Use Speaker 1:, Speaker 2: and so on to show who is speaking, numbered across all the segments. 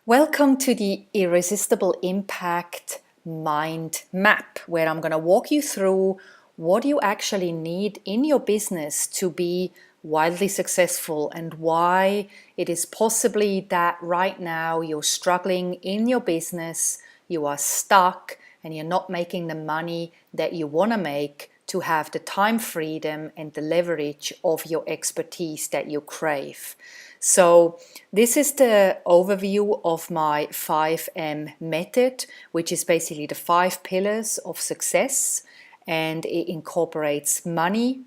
Speaker 1: Welcome to the Irresistible Impact Mind Map, where I'm going to walk you through what you actually need in your business to be wildly successful and why it is possibly that right now you're struggling in your business, you are stuck, and you're not making the money that you want to make to have the time freedom and the leverage of your expertise that you crave. So this is the overview of my 5M method, which is basically the 5 pillars of success, and it incorporates money,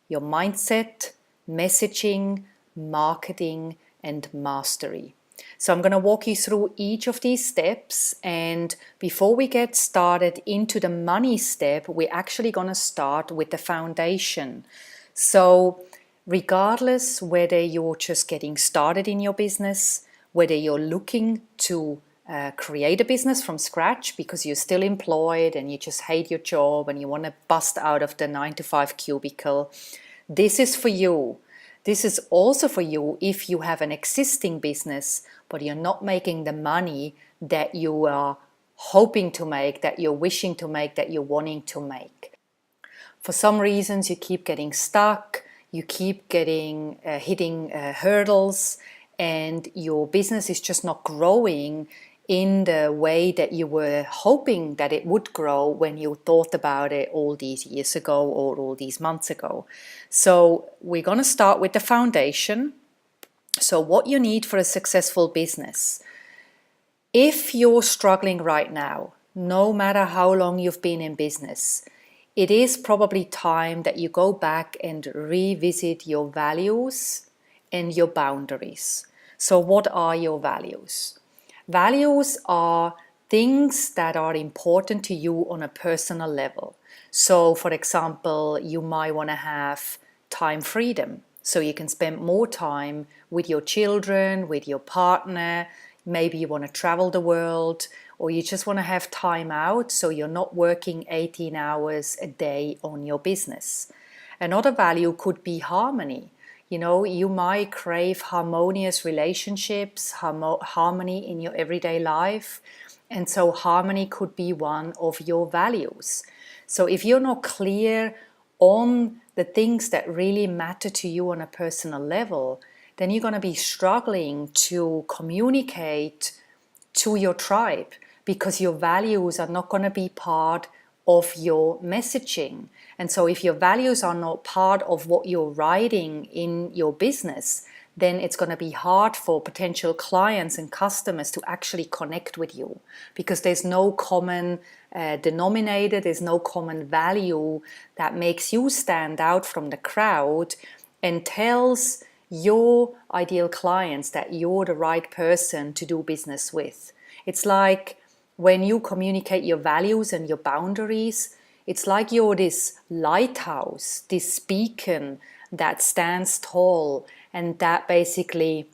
Speaker 1: your mindset, messaging, marketing, and mastery. So I'm going to walk you through each of these steps, and before we get started into the money step, we're actually going to start with the foundation. So regardless whether you're just getting started in your business, whether you're looking to create a business from scratch because you're still employed and you just hate your job and you want to bust out of the 9-to-5 cubicle, this is for you. This is also for you if you have an existing business, but you're not making the money that you are hoping to make, that you're wishing to make, that you're wanting to make. For some reasons, you keep getting stuck, you keep getting hitting hurdles, and your business is just not growing in the way that you were hoping that it would grow when you thought about it all these years ago or all these months ago. So we're going to start with the foundation. So what you need for a successful business. If you're struggling right now, no matter how long you've been in business, it is probably time that you go back and revisit your values and your boundaries. So what are your values? Values are things that are important to you on a personal level. So for example, you might want to have time freedom, so you can spend more time with your children, with your partner. Maybe you want to travel the world, or you just want to have time out so you're not working 18 hours a day on your business. Another value could be harmony. You know, you might crave harmonious relationships, harmony in your everyday life. And so harmony could be one of your values. So if you're not clear on the things that really matter to you on a personal level, then you're going to be struggling to communicate to your tribe because your values are not going to be part of your messaging. And so if your values are not part of what you're writing in your business, then it's going to be hard for potential clients and customers to actually connect with you because there's no common denominator, there's no common value that makes you stand out from the crowd and tells your ideal clients that you're the right person to do business with. It's like when you communicate your values and your boundaries, it's like you're this lighthouse, this beacon that stands tall and that basically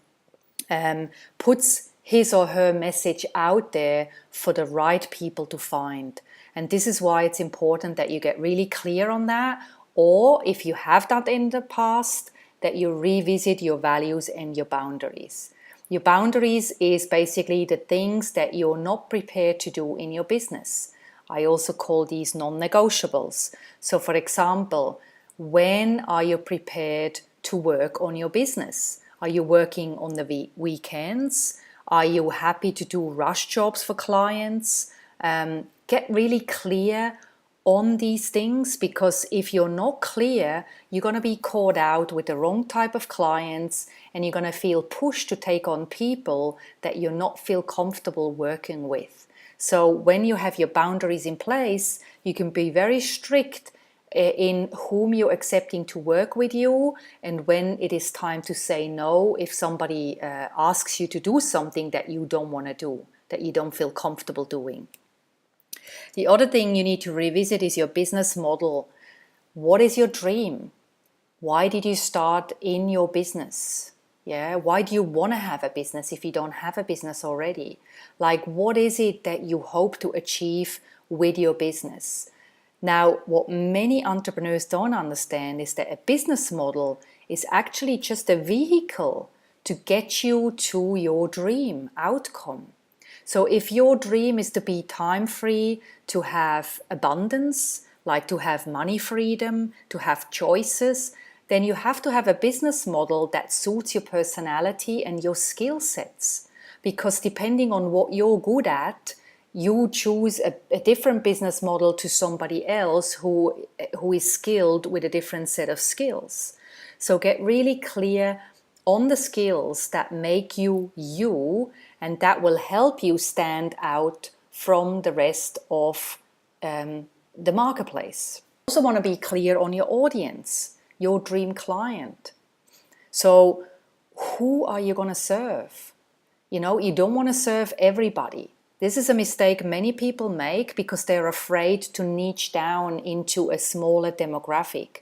Speaker 1: puts his or her message out there for the right people to find. And this is why it's important that you get really clear on that, or if you have that in the past, that you revisit your values and your boundaries. Your boundaries is basically the things that you're not prepared to do in your business. I also call these non-negotiables. So for example, when are you prepared to work on your business? Are you working on the weekends? Are you happy to do rush jobs for clients? Get really clear on these things, because if you're not clear, you're going to be caught out with the wrong type of clients and you're going to feel pushed to take on people that you're not feel comfortable working with. So when you have your boundaries in place, you can be very strict in whom you're accepting to work with you and when it is time to say no if somebody asks you to do something that you don't want to do, that you don't feel comfortable doing. The other thing you need to revisit is your business model. What is your dream? Why did you start in your business? Yeah, why do you want to have a business if you don't have a business already? Like, what is it that you hope to achieve with your business? Now, what many entrepreneurs don't understand is that a business model is actually just a vehicle to get you to your dream outcome. So if your dream is to be time free, to have abundance, like to have money freedom, to have choices, then you have to have a business model that suits your personality and your skill sets. Because depending on what you're good at, you choose a different business model to somebody else who is skilled with a different set of skills. So get really clear on the skills that make you you, and that will help you stand out from the rest of the marketplace. You also want to be clear on your audience, your dream client. So who are you going to serve? You know, you don't want to serve everybody. This is a mistake many people make because they're afraid to niche down into a smaller demographic.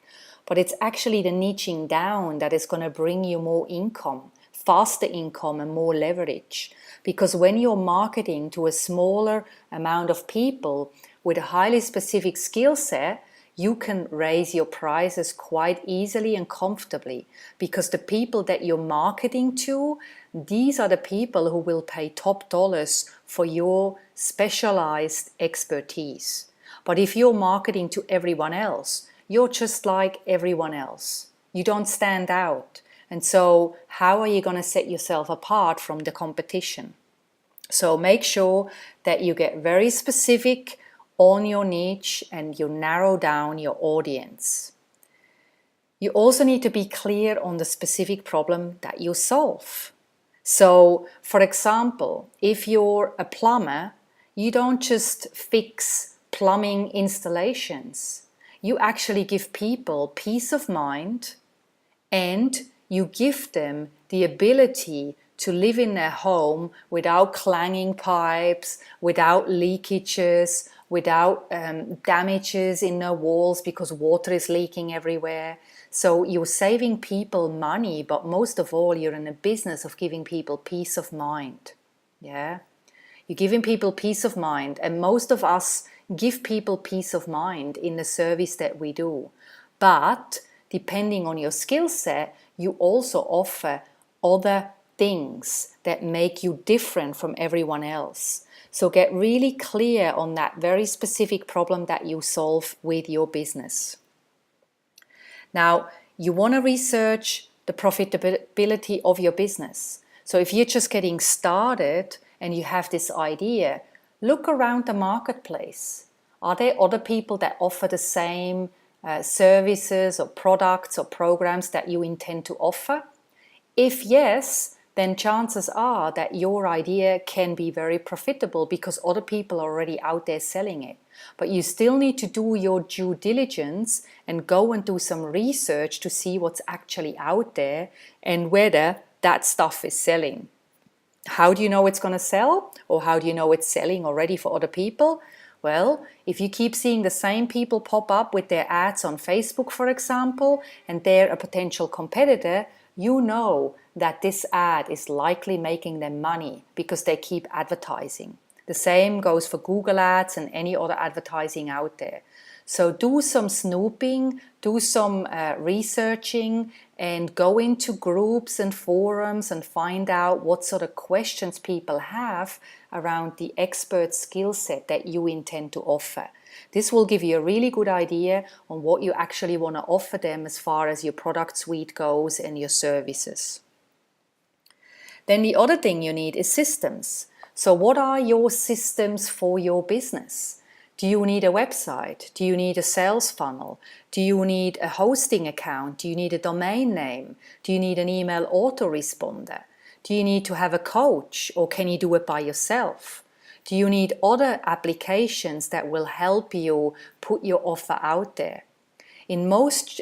Speaker 1: But it's actually the niching down that is going to bring you more income, faster income and more leverage. Because when you're marketing to a smaller amount of people with a highly specific skill set, you can raise your prices quite easily and comfortably, because the people that you're marketing to, these are the people who will pay top dollars for your specialized expertise. But if you're marketing to everyone else, you're just like everyone else. You don't stand out. And so how are you going to set yourself apart from the competition? So make sure that you get very specific on your niche and you narrow down your audience. You also need to be clear on the specific problem that you solve. So, for example, if you're a plumber, you don't just fix plumbing installations. You actually give people peace of mind, and you give them the ability to live in their home without clanging pipes, without leakages, without damages in their walls because water is leaking everywhere. So you're saving people money, but most of all, you're in a business of giving people peace of mind. Yeah, you're giving people peace of mind, and most of us give people peace of mind in the service that we do. But depending on your skill set, you also offer other things that make you different from everyone else. So get really clear on that very specific problem that you solve with your business. Now, you want to research the profitability of your business. So if you're just getting started and you have this idea, look around the marketplace. Are there other people that offer the same services or products or programs that you intend to offer? If yes, then chances are that your idea can be very profitable because other people are already out there selling it. But you still need to do your due diligence and go and do some research to see what's actually out there and whether that stuff is selling. How do you know it's going to sell? Or how do you know it's selling already for other people? Well, if you keep seeing the same people pop up with their ads on Facebook, for example, and they're a potential competitor, you know that this ad is likely making them money because they keep advertising. The same goes for Google ads and any other advertising out there. So do some snooping, do some researching, and go into groups and forums and find out what sort of questions people have around the expert skill set that you intend to offer. This will give you a really good idea on what you actually want to offer them as far as your product suite goes and your services. Then the other thing you need is systems. So what are your systems for your business? Do you need a website? Do you need a sales funnel? Do you need a hosting account? Do you need a domain name? Do you need an email autoresponder? Do you need to have a coach, or can you do it by yourself? Do you need other applications that will help you put your offer out there? In most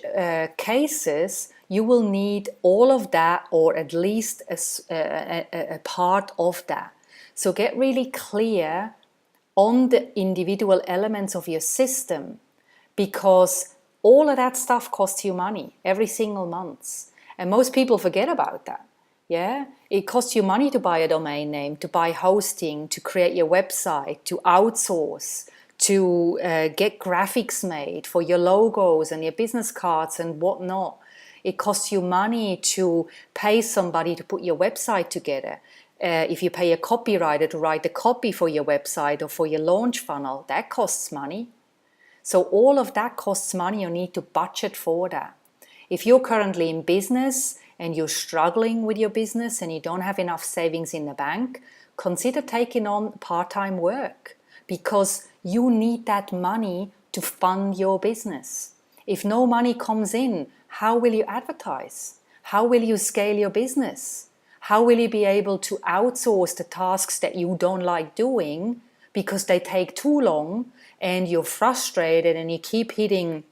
Speaker 1: cases, you will need all of that, or at least a part of that. So get really clear on the individual elements of your system, because all of that stuff costs you money every single month. And most people forget about that. Yeah, it costs you money to buy a domain name, to buy hosting, to create your website, to outsource, to get graphics made for your logos and your business cards and whatnot. It costs you money to pay somebody to put your website together. If you pay a copywriter to write the copy for your website or for your launch funnel, that costs money. So all of that costs money. You need to budget for that. If you're currently in business and you're struggling with your business and you don't have enough savings in the bank, consider taking on part-time work, because you need that money to fund your business. If no money comes in, how will you advertise? How will you scale your business? How will you be able to outsource the tasks that you don't like doing because they take too long and you're frustrated and you keep hitting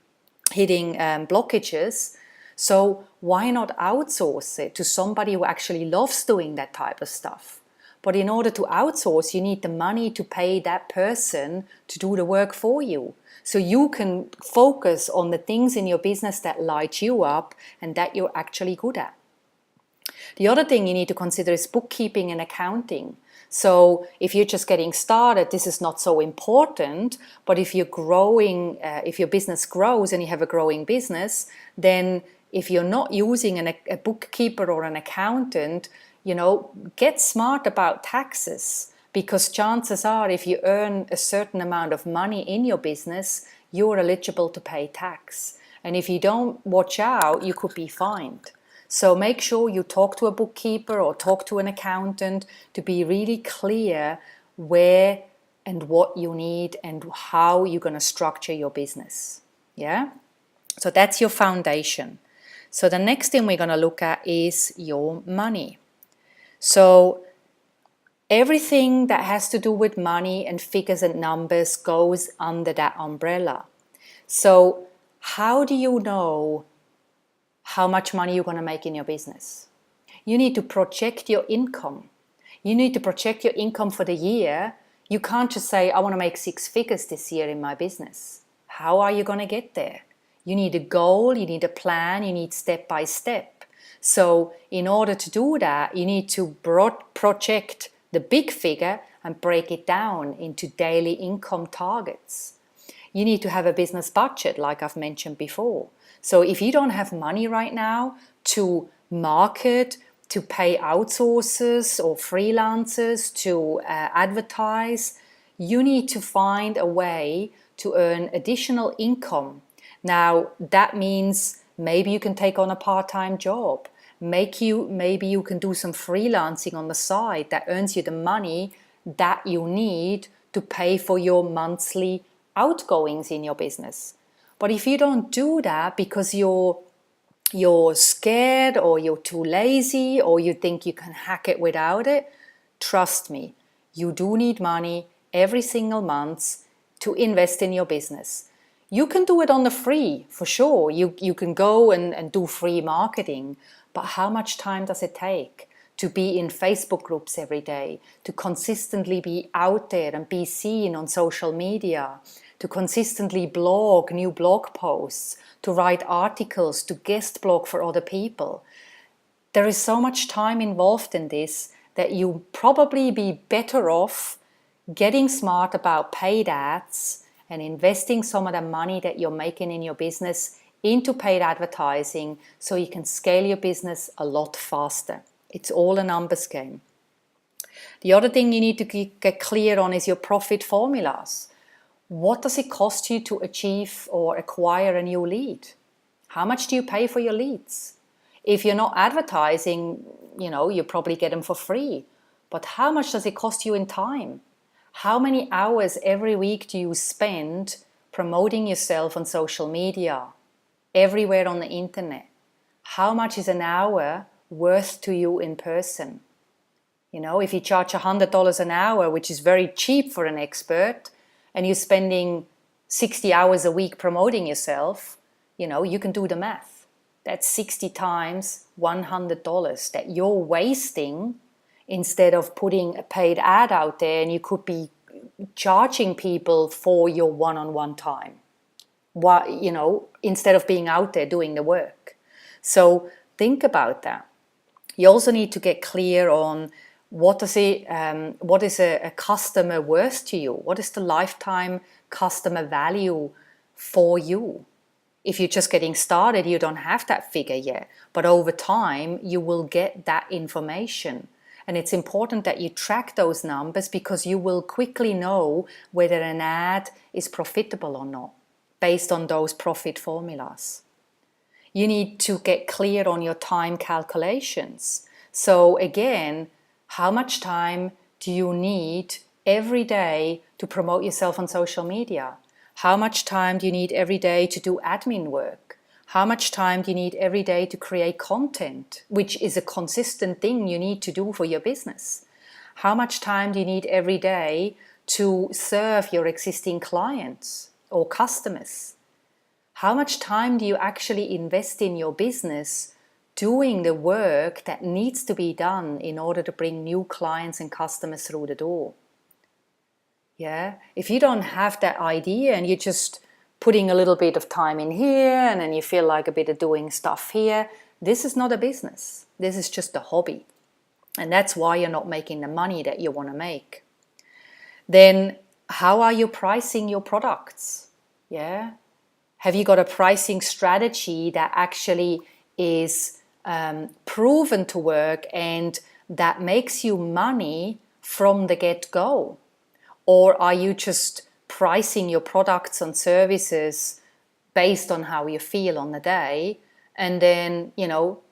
Speaker 1: blockages? So why not outsource it to somebody who actually loves doing that type of stuff? But in order to outsource, you need the money to pay that person to do the work for you. So you can focus on the things in your business that light you up and that you're actually good at. The other thing you need to consider is bookkeeping and accounting. So if you're just getting started, this is not so important. But if you're growing, if your business grows and you have a growing business, then if you're not using a bookkeeper or an accountant, get smart about taxes, because chances are if you earn a certain amount of money in your business, you're eligible to pay tax. And if you don't watch out, you could be fined. So make sure you talk to a bookkeeper or talk to an accountant to be really clear where and what you need and how you're going to structure your business. Yeah? So that's your foundation. So the next thing we're going to look at is your money. So everything that has to do with money and figures and numbers goes under that umbrella. So how do you know how much money you're going to make in your business? You need to project your income. You need to project your income for the year. You can't just say, I want to make 6 figures this year in my business. How are you going to get there? You need a goal, you need a plan, you need step by step. So in order to do that, you need to project the big figure and break it down into daily income targets. You need to have a business budget, like I've mentioned before. So if you don't have money right now to market, to pay outsourcers or freelancers, to advertise, you need to find a way to earn additional income. Now, that means maybe you can take on a part-time job. Maybe you can do some freelancing on the side that earns you the money that you need to pay for your monthly outgoings in your business. But if you don't do that because you're scared or you're too lazy or you think you can hack it without it, trust me, you do need money every single month to invest in your business. You can do it on the free, for sure. You can go and do free marketing, but how much time does it take to be in Facebook groups every day, to consistently be out there and be seen on social media, to consistently blog new blog posts, to write articles, to guest blog for other people? There is so much time involved in this that you probably be better off getting smart about paid ads and investing some of the money that you're making in your business into paid advertising so you can scale your business a lot faster. It's all a numbers game. The other thing you need to get clear on is your profit formulas. What does it cost you to achieve or acquire a new lead? How much do you pay for your leads? If you're not advertising, you probably get them for free. But how much does it cost you in time? How many hours every week do you spend promoting yourself on social media, everywhere on the internet? How much is an hour worth to you in person? If you charge $100 an hour, which is very cheap for an expert, and you're spending 60 hours a week promoting yourself, you can do the math. That's 60 times $100 that you're wasting instead of putting a paid ad out there, and you could be charging people for your one-on-one time, instead of being out there doing the work. So think about that. You also need to get clear on what is a customer worth to you? What is the lifetime customer value for you? If you're just getting started, you don't have that figure yet, but over time you will get that information. And it's important that you track those numbers because you will quickly know whether an ad is profitable or not based on those profit formulas. You need to get clear on your time calculations. So again, how much time do you need every day to promote yourself on social media? How much time do you need every day to do admin work? How much time do you need every day to create content, which is a consistent thing you need to do for your business? How much time do you need every day to serve your existing clients or customers? How much time do you actually invest in your business doing the work that needs to be done in order to bring new clients and customers through the door? Yeah, if you don't have that idea and you're just putting a little bit of time in here and then you feel like a bit of doing stuff here, this is not a business. This is just a hobby. And that's why you're not making the money that you want to make. Then how are you pricing your products? Yeah. Have you got a pricing strategy that actually is proven to work and that makes you money from the get-go? Or are you just pricing your products and services based on how you feel on the day and then,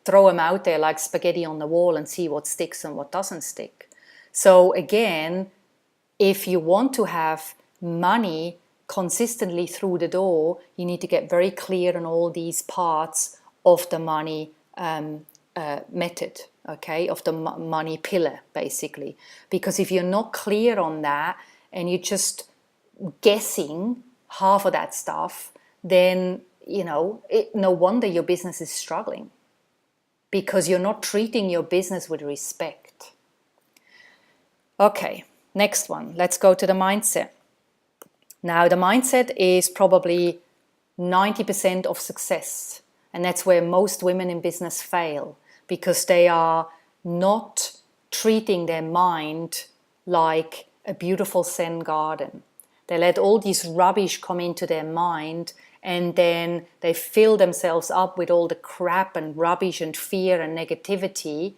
Speaker 1: throw them out there like spaghetti on the wall and see what sticks and what doesn't stick? So again, if you want to have money consistently through the door, you need to get very clear on all these parts of the money method, okay, of the money pillar, basically. Because if you're not clear on that and you're just guessing half of that stuff, then, no wonder your business is struggling because you're not treating your business with respect. Okay, next one. Let's go to the mindset. Now, the mindset is probably 90% of success. And that's where most women in business fail because they are not treating their mind like a beautiful Zen garden. They let all this rubbish come into their mind and then they fill themselves up with all the crap and rubbish and fear and negativity.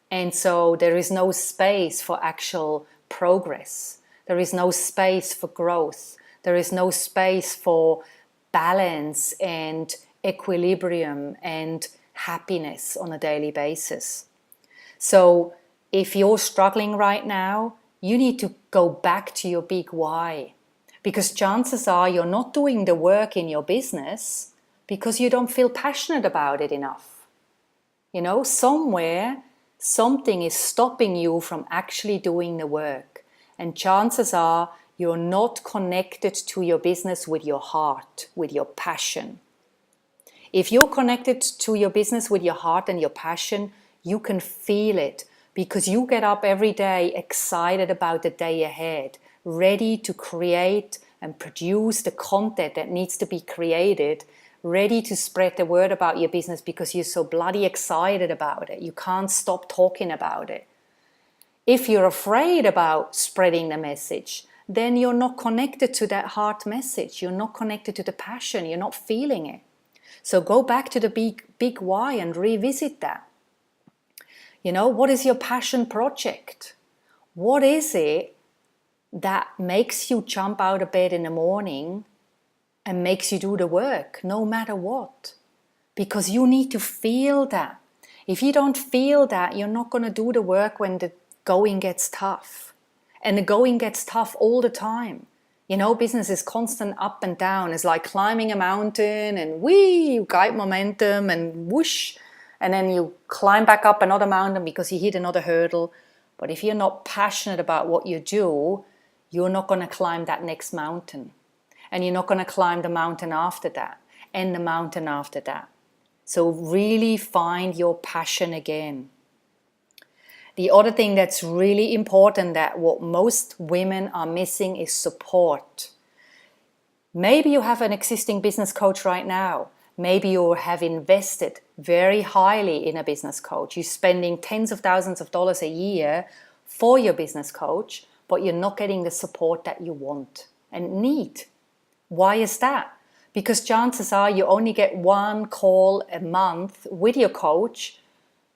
Speaker 1: And so there is no space for actual progress. There is no space for growth. There is no space for balance and equilibrium and happiness on a daily basis. So if you're struggling right now, you need to go back to your big why. Because chances are you're not doing the work in your business because you don't feel passionate about it enough. Somewhere, something is stopping you from actually doing the work. And chances are you're not connected to your business with your heart, with your passion. If you're connected to your business with your heart and your passion, you can feel it because you get up every day excited about the day ahead, ready to create and produce the content that needs to be created, ready to spread the word about your business because you're so bloody excited about it. You can't stop talking about it. If you're afraid about spreading the message, then you're not connected to that heart message. You're not connected to the passion. You're not feeling it. So go back to the big why and revisit that. What is your passion project? What is it that makes you jump out of bed in the morning and makes you do the work no matter what? Because you need to feel that. If you don't feel that, you're not going to do the work when the going gets tough. And the going gets tough all the time. Business is constant up and down. It's like climbing a mountain and you got momentum and whoosh. And then you climb back up another mountain because you hit another hurdle. But if you're not passionate about what you do, you're not going to climb that next mountain. And you're not going to climb the mountain after that and the mountain after that. So really find your passion again. The other thing that's really important that what most women are missing is support. Maybe you have an existing business coach right now. Maybe you have invested very highly in a business coach. You're spending tens of thousands of dollars a year for your business coach, but you're not getting the support that you want and need. Why is that? Because chances are you only get one call a month with your coach.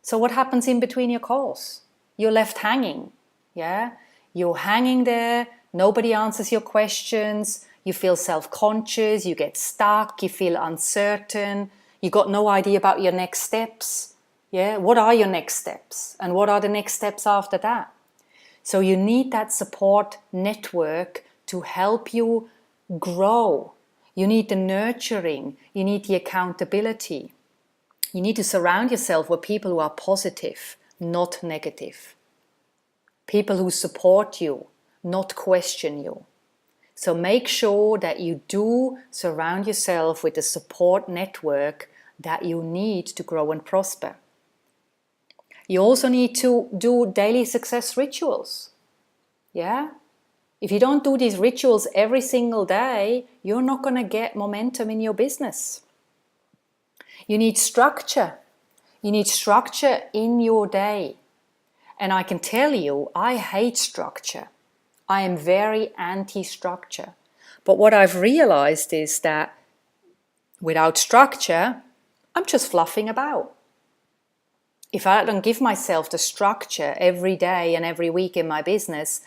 Speaker 1: So what happens in between your calls? you're left hanging. Yeah, you're hanging there, nobody answers your questions, you feel self-conscious, you get stuck, you feel uncertain, you got no idea about your next steps. Yeah, what are your next steps? And what are the next steps after that? So you need that support network to help you grow. You need the nurturing, you need the accountability. You need to surround yourself with people who are positive, not negative. People who support you, not question you. So make sure that you do surround yourself with the support network that you need to grow and prosper. You also need to do daily success rituals. Yeah? If you don't do these rituals every single day, you're not going to get momentum in your business. You need structure. You need structure in your day. And I can tell you, I hate structure. I am very anti-structure. But what I've realized is that without structure, I'm just fluffing about. If I don't give myself the structure every day and every week in my business,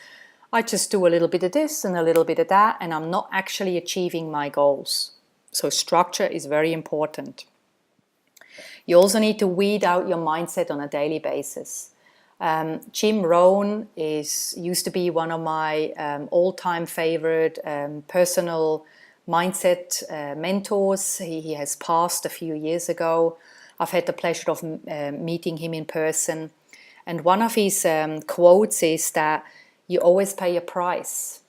Speaker 1: I just do a little bit of this and a little bit of that, and I'm not actually achieving my goals. So structure is very important. You also need to weed out your mindset on a daily basis. Jim Rohn used to be one of my all-time favorite personal mindset mentors. He has passed a few years ago. I've had the pleasure of meeting him in person. And one of his quotes is that you always pay a price.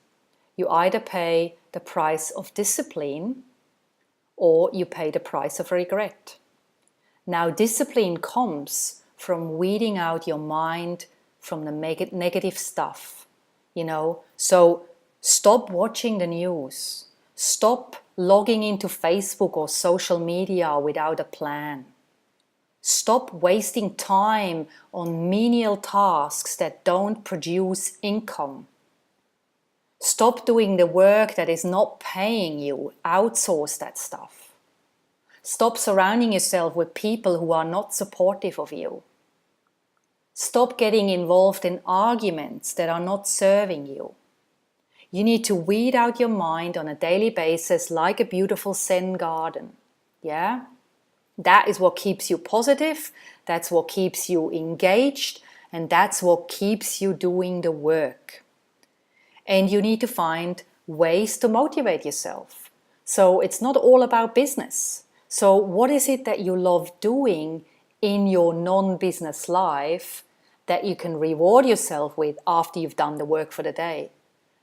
Speaker 1: You either pay the price of discipline or you pay the price of regret. Now, discipline comes from weeding out your mind from the negative stuff, So stop watching the news. Stop logging into Facebook or social media without a plan. Stop wasting time on menial tasks that don't produce income. Stop doing the work that is not paying you. Outsource that stuff. Stop surrounding yourself with people who are not supportive of you. Stop getting involved in arguments that are not serving you. You need to weed out your mind on a daily basis like a beautiful Zen garden. Yeah? That is what keeps you positive, that's what keeps you engaged, and that's what keeps you doing the work. And you need to find ways to motivate yourself. So it's not all about business. So what is it that you love doing in your non-business life that you can reward yourself with after you've done the work for the day?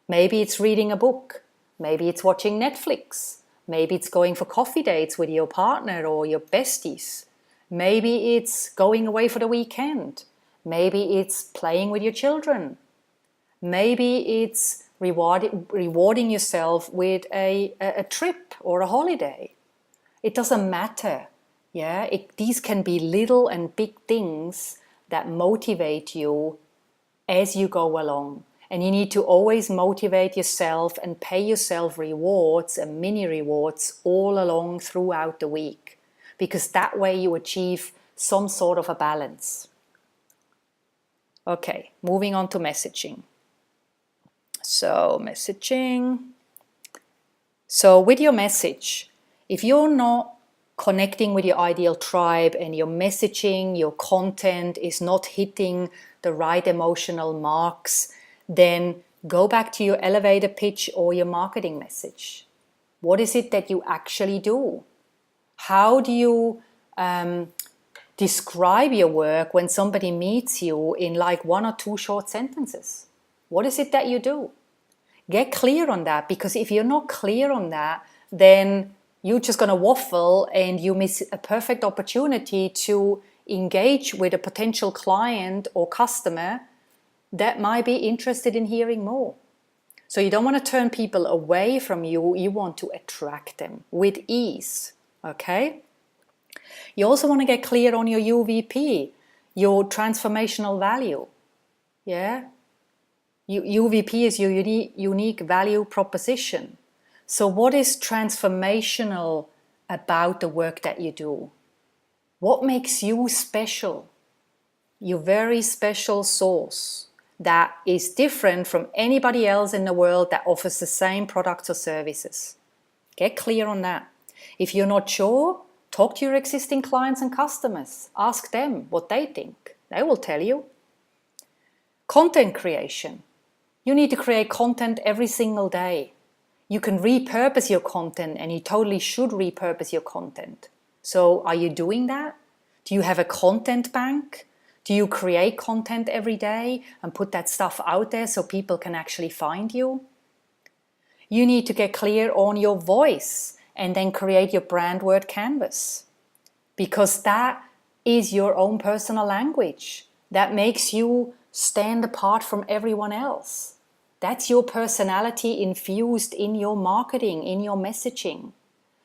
Speaker 1: Maybe it's reading a book. Maybe it's watching Netflix. Maybe it's going for coffee dates with your partner or your besties. Maybe it's going away for the weekend. Maybe it's playing with your children. Maybe it's rewarding yourself with a trip or a holiday. It doesn't matter. Yeah, these can be little and big things that motivate you as you go along. And you need to always motivate yourself and pay yourself rewards and mini rewards all along throughout the week. Because that way you achieve some sort of a balance. Okay, moving on to messaging. So messaging. So with your message, if you're not connecting with your ideal tribe and your messaging, your content is not hitting the right emotional marks, then go back to your elevator pitch or your marketing message. What is it that you actually do? How do you describe your work when somebody meets you in like 1 or 2 short sentences? What is it that you do? Get clear on that, because if you're not clear on that, then you're just going to waffle and you miss a perfect opportunity to engage with a potential client or customer that might be interested in hearing more. So you don't want to turn people away from you, you want to attract them with ease, okay? You also want to get clear on your UVP, your transformational value, yeah? UVP is your unique value proposition. So what is transformational about the work that you do? What makes you special? your very special sauce that is different from anybody else in the world that offers the same products or services. Get clear on that. If you're not sure, talk to your existing clients and customers. Ask them what they think. They will tell you. Content creation. You need to create content every single day. You can repurpose your content, and you totally should repurpose your content. So are you doing that? Do you have a content bank? Do you create content every day and put that stuff out there so people can actually find you? You need to get clear on your voice and then create your brand word canvas, because that is your own personal language. That makes you stand apart from everyone else. That's your personality infused in your marketing, in your messaging.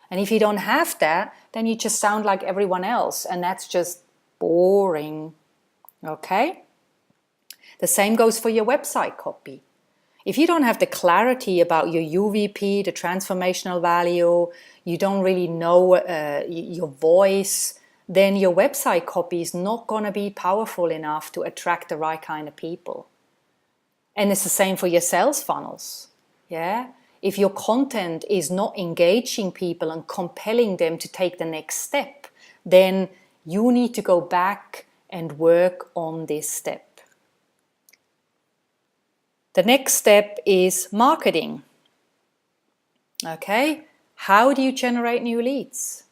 Speaker 1: And if you don't have that, then you just sound like everyone else, and that's just boring. Okay? The same goes for your website copy. If you don't have the clarity about your UVP, the transformational value, you don't really know your voice, then your website copy is not going to be powerful enough to attract the right kind of people. And it's the same for your sales funnels. Yeah? If your content is not engaging people and compelling them to take the next step, then you need to go back and work on this step. The next step is marketing. Okay, how do you generate new leads?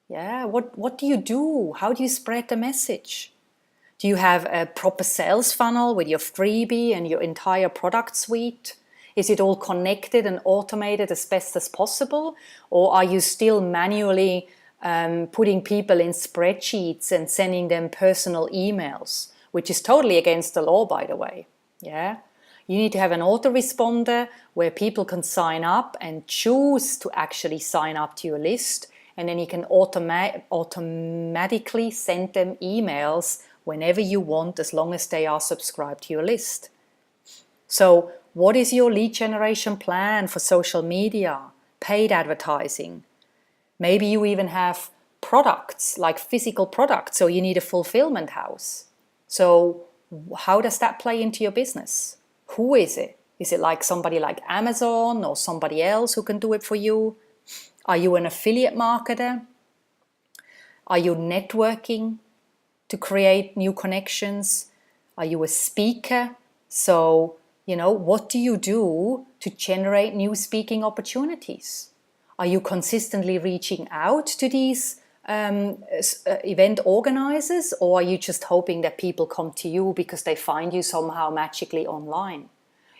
Speaker 1: Yeah, what do you do? How do you spread the message? Do you have a proper sales funnel with your freebie and your entire product suite? Is it all connected and automated as best as possible? Or are you still manually putting people in spreadsheets and sending them personal emails, which is totally against the law, by the way? Yeah. You need to have an autoresponder where people can sign up and choose to actually sign up to your list, and then you can automatically send them emails whenever you want, as long as they are subscribed to your list. So what is your lead generation plan for social media, paid advertising? Maybe you even have products, like physical products, so you need a fulfillment house. So how does that play into your business? Who is it? Is it like somebody like Amazon or somebody else who can do it for you? Are you an affiliate marketer? Are you networking to create new connections? Are you a speaker? So, what do you do to generate new speaking opportunities? Are you consistently reaching out to these event organizers, or are you just hoping that people come to you because they find you somehow magically online?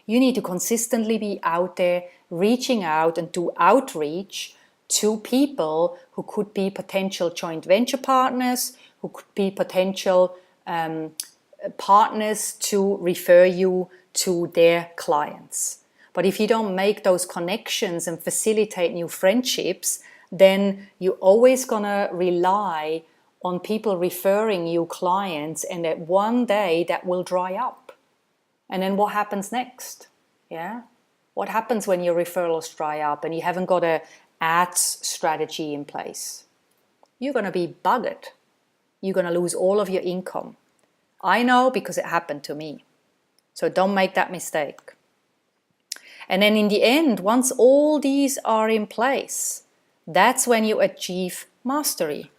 Speaker 1: You need to consistently be out there, reaching out and do outreach to people who could be potential joint venture partners, who could be potential partners to refer you to their clients. But if you don't make those connections and facilitate new friendships, then you're always going to rely on people referring you clients, and that one day that will dry up. And then what happens next? Yeah? What happens when your referrals dry up and you haven't got an ads strategy in place? You're going to be buggered. You're going to lose all of your income. I know, because it happened to me. So don't make that mistake. And then in the end, once all these are in place, that's when you achieve mastery.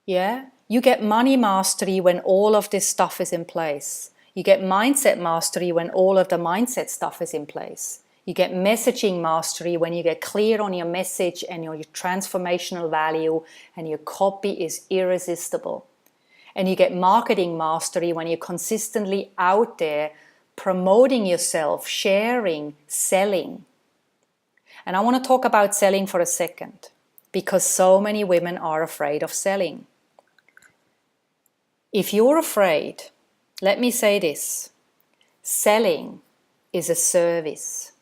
Speaker 1: Yeah? You get money mastery when all of this stuff is in place. You get mindset mastery when all of the mindset stuff is in place. You get messaging mastery when you get clear on your message and your transformational value, and your copy is irresistible. And you get marketing mastery when you're consistently out there promoting yourself, sharing, selling. And I want to talk about selling for a second, because so many women are afraid of selling. If you're afraid, let me say this: selling is a service.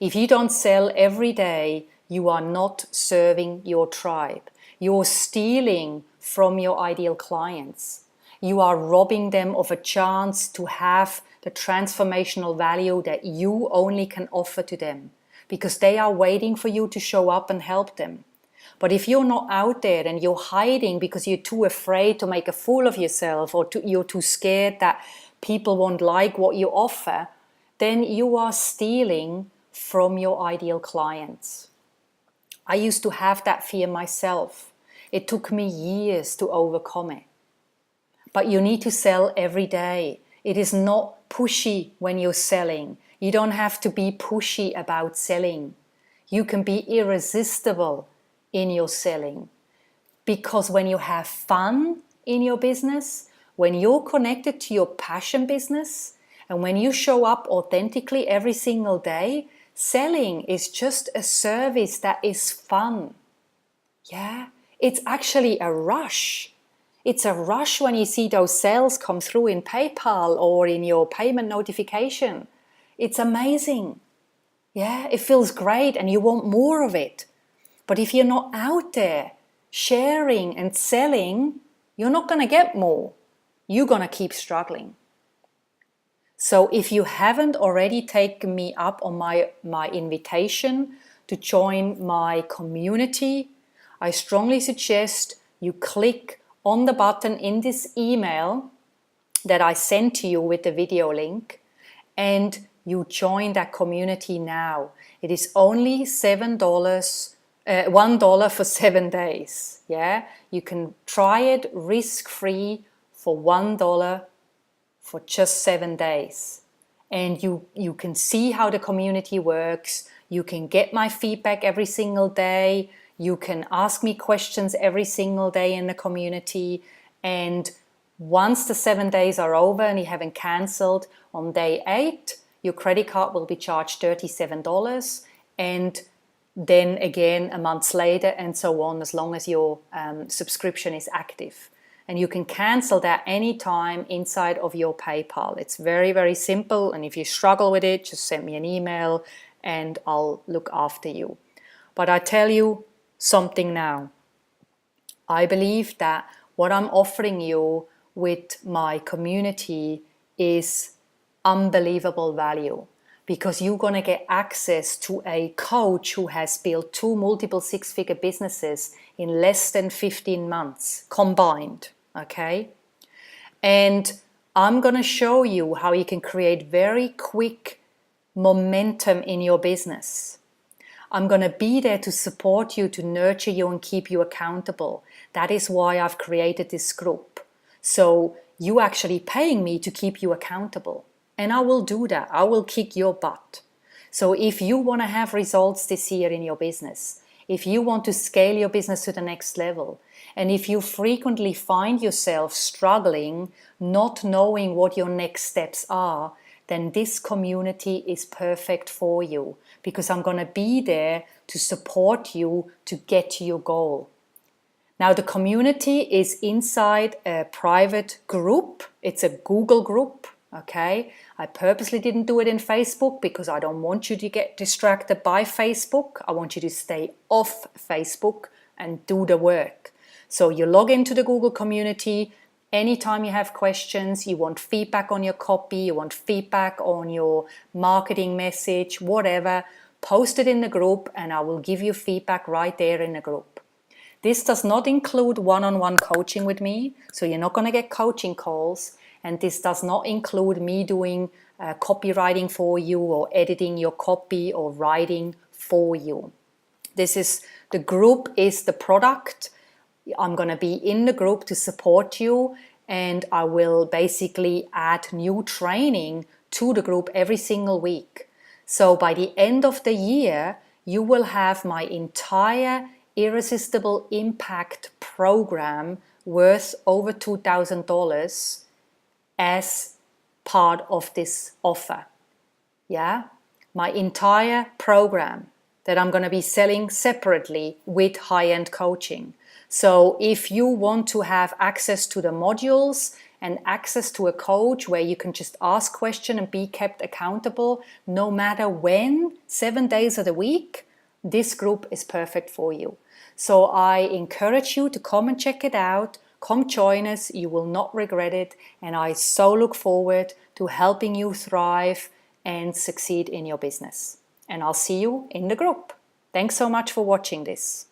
Speaker 1: If you don't sell every day, you are not serving your tribe. You're stealing from your ideal clients. You are robbing them of a chance to have the transformational value that you only can offer to them, because they are waiting for you to show up and help them. But if you're not out there and you're hiding because you're too afraid to make a fool of yourself, or you're too scared that people won't like what you offer, then you are stealing from your ideal clients. I used to have that fear myself. It took me years to overcome it. But you need to sell every day. It is not pushy when you're selling. You don't have to be pushy about selling. You can be irresistible in your selling. Because when you have fun in your business, when you're connected to your passion business, and when you show up authentically every single day, selling is just a service that is fun. Yeah, it's actually a rush. It's a rush when you see those sales come through in PayPal or in your payment notification. It's amazing. Yeah, it feels great and you want more of it. But if you're not out there sharing and selling, you're not going to get more. You're going to keep struggling. So if you haven't already taken me up on my invitation to join my community, I strongly suggest you click on the button in this email that I sent to you with the video link, and you join that community now. It is only $1 for 7 days. Yeah, you can try it risk-free for $1 for just 7 days. And you can see how the community works. You can get my feedback every single day. You can ask me questions every single day in the community. And once the 7 days are over and you haven't cancelled, on day 8, your credit card will be charged $37. And then again a month later, and so on, as long as your subscription is active. And you can cancel that anytime inside of your PayPal. It's very, very simple. And if you struggle with it, just send me an email and I'll look after you. But I tell you something now. I believe that what I'm offering you with my community is unbelievable value, because you're going to get access to a coach who has built 2 multiple 6-figure businesses in less than 15 months combined. Okay? And I'm going to show you how you can create very quick momentum in your business. I'm going to be there to support you, to nurture you and keep you accountable. That is why I've created this group. So you actually paying me to keep you accountable. And I will do that. I will kick your butt. So if you want to have results this year in your business, if you want to scale your business to the next level, and if you frequently find yourself struggling, not knowing what your next steps are, then this community is perfect for you, because I'm going to be there to support you to get to your goal. Now, the community is inside a private group. It's a Google group. Okay, I purposely didn't do it in Facebook because I don't want you to get distracted by Facebook. I want you to stay off Facebook and do the work. So you log into the Google community. Anytime you have questions, you want feedback on your copy, you want feedback on your marketing message, whatever, post it in the group and I will give you feedback right there in the group. This does not include one-on-one coaching with me, so you're not going to get coaching calls. And this does not include me doing copywriting for you or editing your copy or writing for you. The group is the product. I'm going to be in the group to support you, and I will basically add new training to the group every single week. So by the end of the year, you will have my entire Irresistible Impact program worth over $2,000 as part of this offer. Yeah, my entire program that I'm going to be selling separately with high-end coaching. So if you want to have access to the modules and access to a coach where you can just ask questions and be kept accountable no matter when, 7 days of the week, this group is perfect for you. So I encourage you to come and check it out. Come join us, you will not regret it, and I so look forward to helping you thrive and succeed in your business. And I'll see you in the group. Thanks so much for watching this.